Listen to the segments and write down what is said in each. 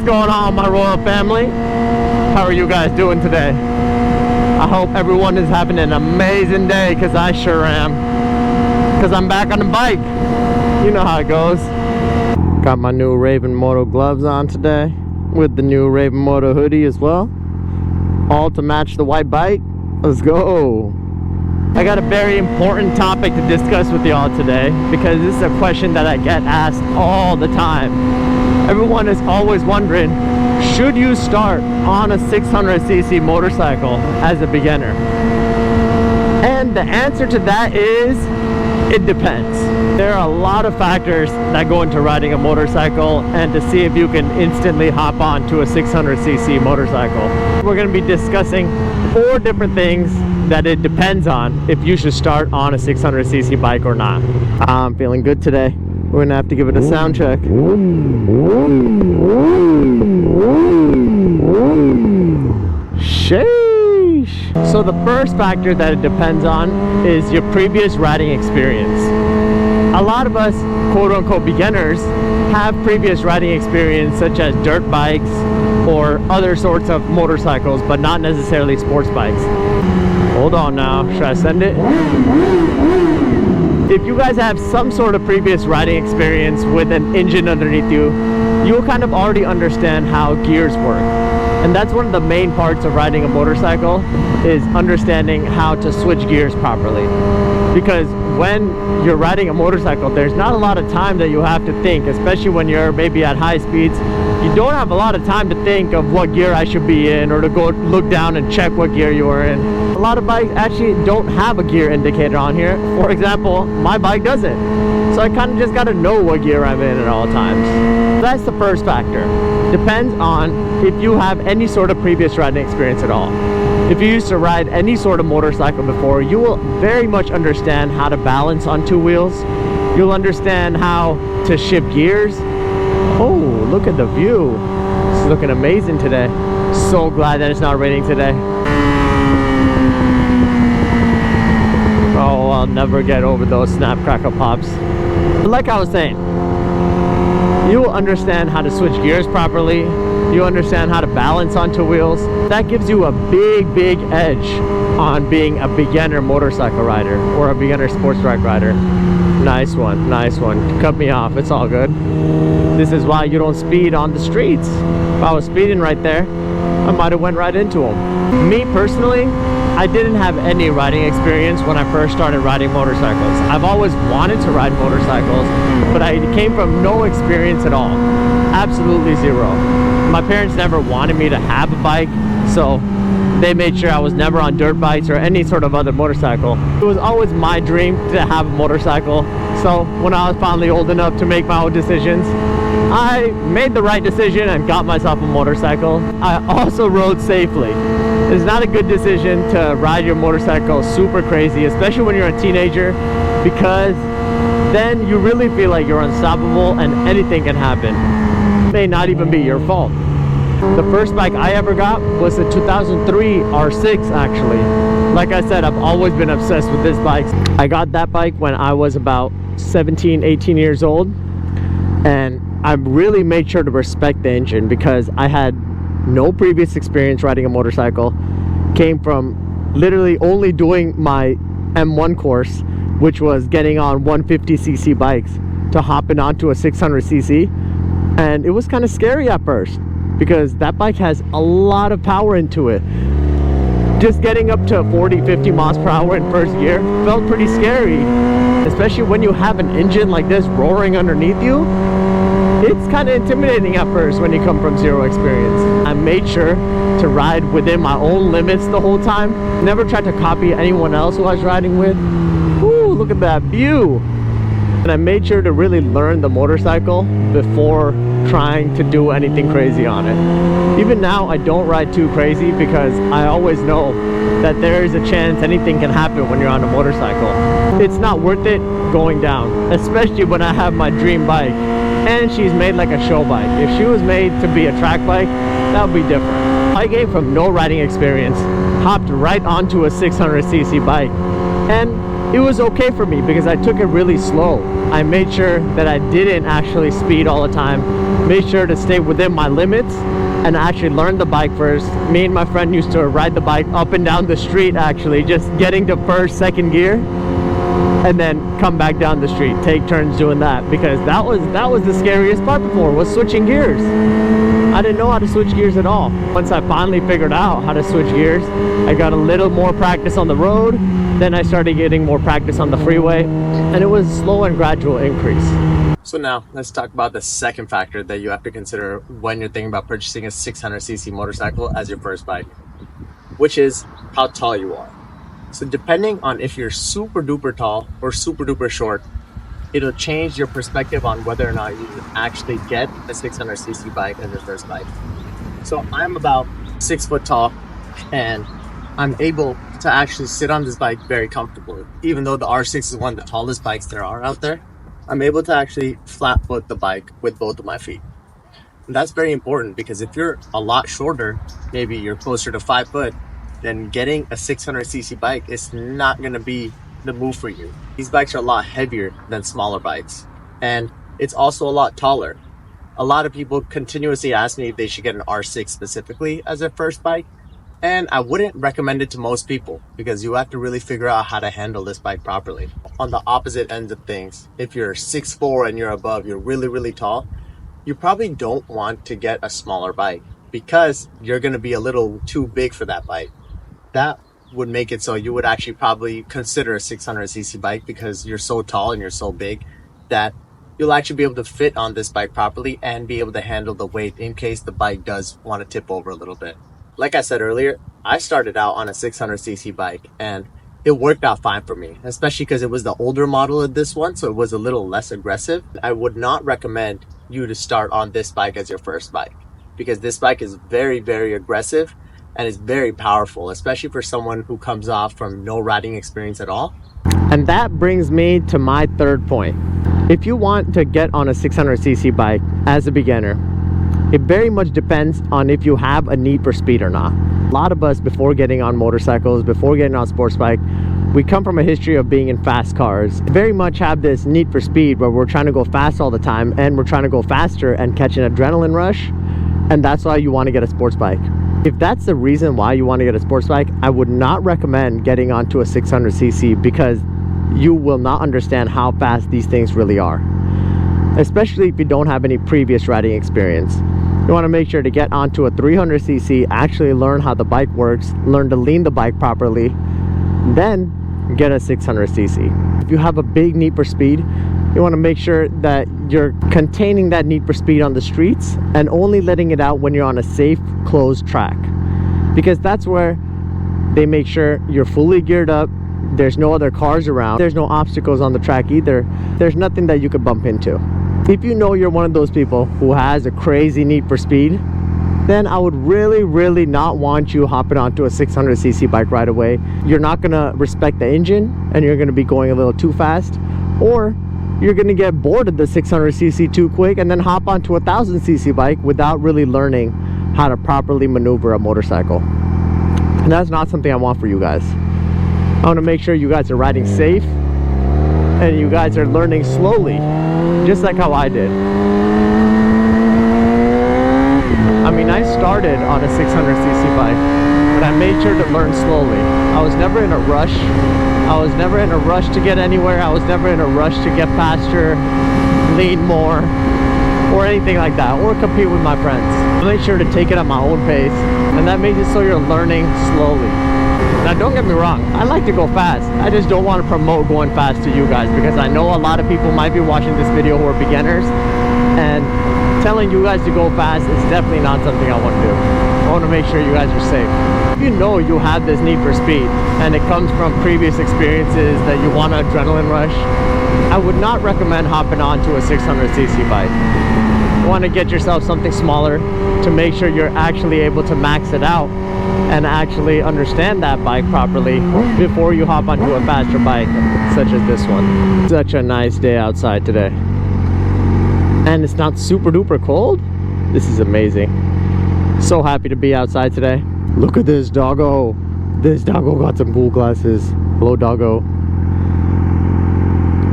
going on, my royal family? How are you guys doing today? I hope everyone is having an amazing day, because I sure am. Because I'm back on the bike. You know how it goes. Got my new Raven Moto gloves on today, with the new Raven Moto hoodie as well. All to match the white bike. Let's go. I got a very important topic to discuss with y'all today, because this is a question that I get asked all the time. Everyone is always wondering, should you start on a 600cc motorcycle as a beginner? And the answer to that is, it depends. There are a lot of factors that go into riding a motorcycle and to see if you can instantly hop on to a 600cc motorcycle. We're going to be discussing 4 different things that it depends on if you should start on a 600cc bike or not. I'm feeling good today. We're gonna have to give it a sound check. Sheesh. So the first factor that it depends on is your previous riding experience. A lot of us quote-unquote beginners have previous riding experience, such as dirt bikes or other sorts of motorcycles, but not necessarily sports bikes. Hold on now, should I send it? If you guys have some sort of previous riding experience with an engine underneath you, you'll kind of already understand how gears work. And that's one of the main parts of riding a motorcycle, is understanding how to switch gears properly. Because when you're riding a motorcycle, there's not a lot of time that you have to think, especially when you're maybe at high speeds. You don't have a lot of time to think of what gear I should be in, or to go look down and check what gear you are in. A lot of bikes actually don't have a gear indicator on here. For example, my bike doesn't. So I kind of just got to know what gear I'm in at all times. That's the first factor. Depends on if you have any sort of previous riding experience at all. If you used to ride any sort of motorcycle before, you will very much understand how to balance on 2 wheels. You'll understand how to shift gears. Oh, look at the view. It's looking amazing today. So glad that it's not raining today. Oh, I'll never get over those snap crackle pops. But like I was saying, you will understand how to switch gears properly. You understand how to balance on 2 wheels. That gives you a big edge on being a beginner motorcycle rider or a beginner sports bike rider. Nice one, nice one. Cut me off, it's all good. This is why you don't speed on the streets. If I was speeding right there, I might have went right into them. Me personally, I didn't have any riding experience when I first started riding motorcycles. I've always wanted to ride motorcycles, but I came from no experience at all. Absolutely zero. My parents never wanted me to have a bike, so they made sure I was never on dirt bikes or any sort of other motorcycle. It was always my dream to have a motorcycle, so when I was finally old enough to make my own decisions, I made the right decision and got myself a motorcycle. I also rode safely. It's not a good decision to ride your motorcycle super crazy, especially when you're a teenager, because then you really feel like you're unstoppable and anything can happen. It may not even be your fault. The first bike I ever got was a 2003 R6 actually. Like I said, I've always been obsessed with this bike. I got that bike when I was about 17, 18 years old, and I really made sure to respect the engine because I had no previous experience riding a motorcycle. Came from literally only doing my M1 course, which was getting on 150cc bikes, to hopping onto a 600cc. And it was kind of scary at first because that bike has a lot of power into it. Just getting up to 40-50 miles per hour in first gear felt pretty scary, especially when you have an engine like this roaring underneath you. It's kind of intimidating at first when you come from zero experience. I made sure to ride within my own limits the whole time. Never tried to copy anyone else who I was riding with. Ooh, look at that view. And I made sure to really learn the motorcycle before trying to do anything crazy on it. Even now, I don't ride too crazy because I always know that there is a chance anything can happen when you're on a motorcycle. It's not worth it going down, especially when I have my dream bike. And she's made like a show bike. If she was made to be a track bike, that would be different. I came from no riding experience, hopped right onto a 600cc bike, and it was okay for me because I took it really slow. I made sure that I didn't actually speed all the time, made sure to stay within my limits, and actually learned the bike first. Me and my friend used to ride the bike up and down the street, actually just getting to first, second gear, and then come back down the street, take turns doing that, because that was the scariest part before, was switching gears. I didn't know how to switch gears at all. Once I finally figured out how to switch gears, I got a little more practice on the road, then I started getting more practice on the freeway, and it was a slow and gradual increase. So now let's talk about the second factor that you have to consider when you're thinking about purchasing a 600cc motorcycle as your first bike, which is how tall you are. So depending on if you're super duper tall or super duper short, it'll change your perspective on whether or not you can actually get a 600cc bike as your first bike. So I'm about 6 foot tall, and I'm able to actually sit on this bike very comfortably. Even though the R6 is one of the tallest bikes there are out there, I'm able to actually flat foot the bike with both of my feet. And that's very important, because if you're a lot shorter, maybe you're closer to 5 foot, then getting a 600cc bike is not going to be the move for you. These bikes are a lot heavier than smaller bikes, and it's also a lot taller. A lot of people continuously ask me if they should get an R6 specifically as their first bike, and I wouldn't recommend it to most people, because you have to really figure out how to handle this bike properly. On the opposite end of things, if you're 6'4" and you're above, you're really tall, you probably don't want to get a smaller bike, because you're going to be a little too big for that bike. That would make it so you would actually probably consider a 600cc bike, because you're so tall and you're so big that you'll actually be able to fit on this bike properly and be able to handle the weight in case the bike does want to tip over a little bit. Like I said earlier, I started out on a 600cc bike, and it worked out fine for me, especially because it was the older model of this one, so it was a little less aggressive. I would not recommend you to start on this bike as your first bike, because this bike is very aggressive and is very powerful, especially for someone who comes off from no riding experience at all. And that brings me to my third point. If you want to get on a 600cc bike as a beginner, it very much depends on if you have a need for speed or not. A lot of us, before getting on motorcycles, before getting on sports bike, we come from a history of being in fast cars. Very much have this need for speed where we're trying to go fast all the time, and we're trying to go faster and catch an adrenaline rush, and that's why you want to get a sports bike. If that's the reason why you want to get a sports bike, I would not recommend getting onto a 600cc, because you will not understand how fast these things really are, especially if you don't have any previous riding experience. You want to make sure to get onto a 300cc, actually learn how the bike works, learn to lean the bike properly, then get a 600cc. If you have a big need for speed, you want to make sure that you're containing that need for speed on the streets and only letting it out when you're on a safe, closed track, because that's where they make sure you're fully geared up, there's no other cars around, there's no obstacles on the track either, there's nothing that you could bump into. If you know you're one of those people who has a crazy need for speed, then I would really not want you hopping onto a 600cc bike right away. You're not gonna respect the engine, and you're gonna be going a little too fast, or you're gonna get bored of the 600cc too quick and then hop onto a 1000cc bike without really learning how to properly maneuver a motorcycle. And that's not something I want for you guys. I want to make sure you guys are riding safe and you guys are learning slowly, just like how I did. I mean, I started on a 600cc bike, but I made sure to learn slowly. I was never in a rush. I was never in a rush to get anywhere. I was never in a rush to get faster, lean more, or anything like that, or compete with my friends. I made sure to take it at my own pace, and that makes it so you're learning slowly. Now, don't get me wrong, I like to go fast. I just don't want to promote going fast to you guys, because I know a lot of people might be watching this video who are beginners, and telling you guys to go fast is definitely not something I want to do. I want to make sure you guys are safe. If you know you have this need for speed, and it comes from previous experiences that you want an adrenaline rush, I would not recommend hopping onto a 600cc bike. You want to get yourself something smaller to make sure you're actually able to max it out and actually understand that bike properly before you hop onto a faster bike such as this one. Such a nice day outside today, and it's not super duper cold. This is amazing. So happy to be outside today. Look at this doggo. This doggo got some cool glasses. Hello, doggo.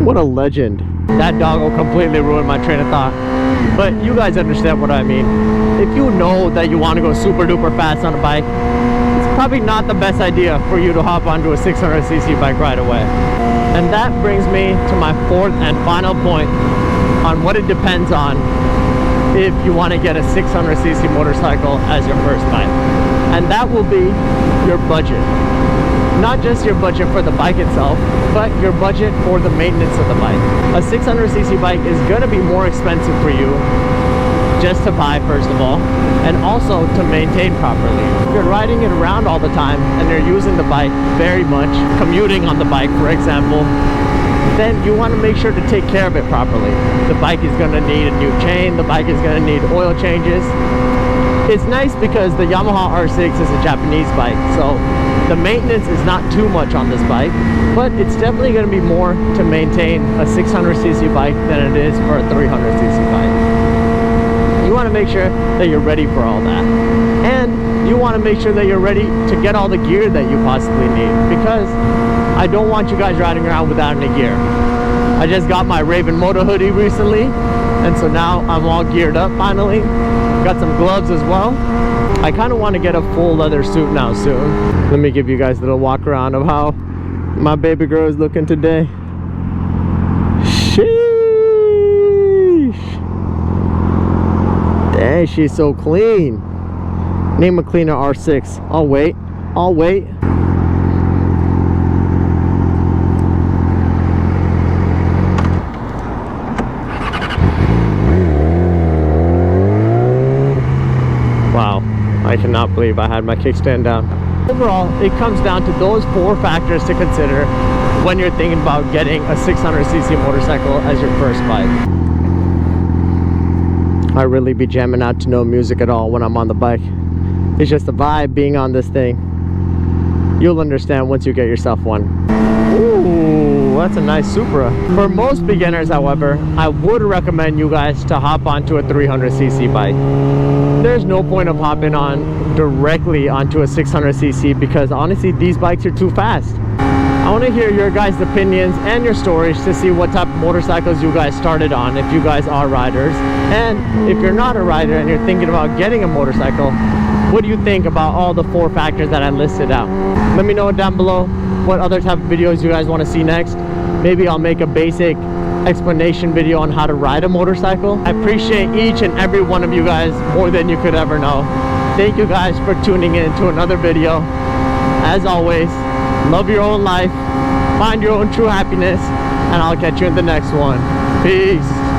What a legend. That dog will completely ruin my train of thought. But you guys understand what I mean. If you know that you want to go super duper fast on a bike, it's probably not the best idea for you to hop onto a 600cc bike right away. And that brings me to my fourth and final point on what it depends on if you want to get a 600cc motorcycle as your first bike. And that will be your budget. Not just your budget for the bike itself, but your budget for the maintenance of the bike. A 600cc bike is going to be more expensive for you just to buy, first of all, and also to maintain properly. If you're riding it around all the time and you're using the bike very much, commuting on the bike, for example, then you want to make sure to take care of it properly. The bike is going to need a new chain, the bike is going to need oil changes. It's nice because the Yamaha R6 is a Japanese bike, so the maintenance is not too much on this bike, but it's definitely going to be more to maintain a 600cc bike than it is for a 300cc bike. You want to make sure that you're ready for all that, and you want to make sure that you're ready to get all the gear that you possibly need, because I don't want you guys riding around without any gear. I just got my Raven Moto hoodie recently, and so now I'm all geared up finally. Got some gloves as well. I kind of want to get a full leather suit now soon. Let me give you guys a little walk around of how my baby girl is looking today. Sheesh! Dang, she's so clean. Name a cleaner R6. I'll wait. I'll wait. Wow, I cannot believe I had my kickstand down. Overall, it comes down to those 4 factors to consider when you're thinking about getting a 600cc motorcycle as your first bike. I really be jamming out to no music at all when I'm on the bike. It's just a vibe being on this thing. You'll understand once you get yourself one. Ooh, that's a nice Supra. For most beginners, however, I would recommend you guys to hop onto a 300cc bike. There's no point of hopping on directly onto a 600cc because honestly these bikes are too fast. I want to hear your guys' opinions and your stories to see what type of motorcycles you guys started on if you guys are riders, and if you're not a rider and you're thinking about getting a motorcycle, what do you think about all the 4 factors that I listed out? Let me know down below what other type of videos you guys want to see next. Maybe I'll make a basic explanation video on how to ride a motorcycle. I appreciate each and every one of you guys more than you could ever know. Thank you guys for tuning in to another video. As always, love your own life, find your own true happiness, and I'll catch you in the next one. Peace.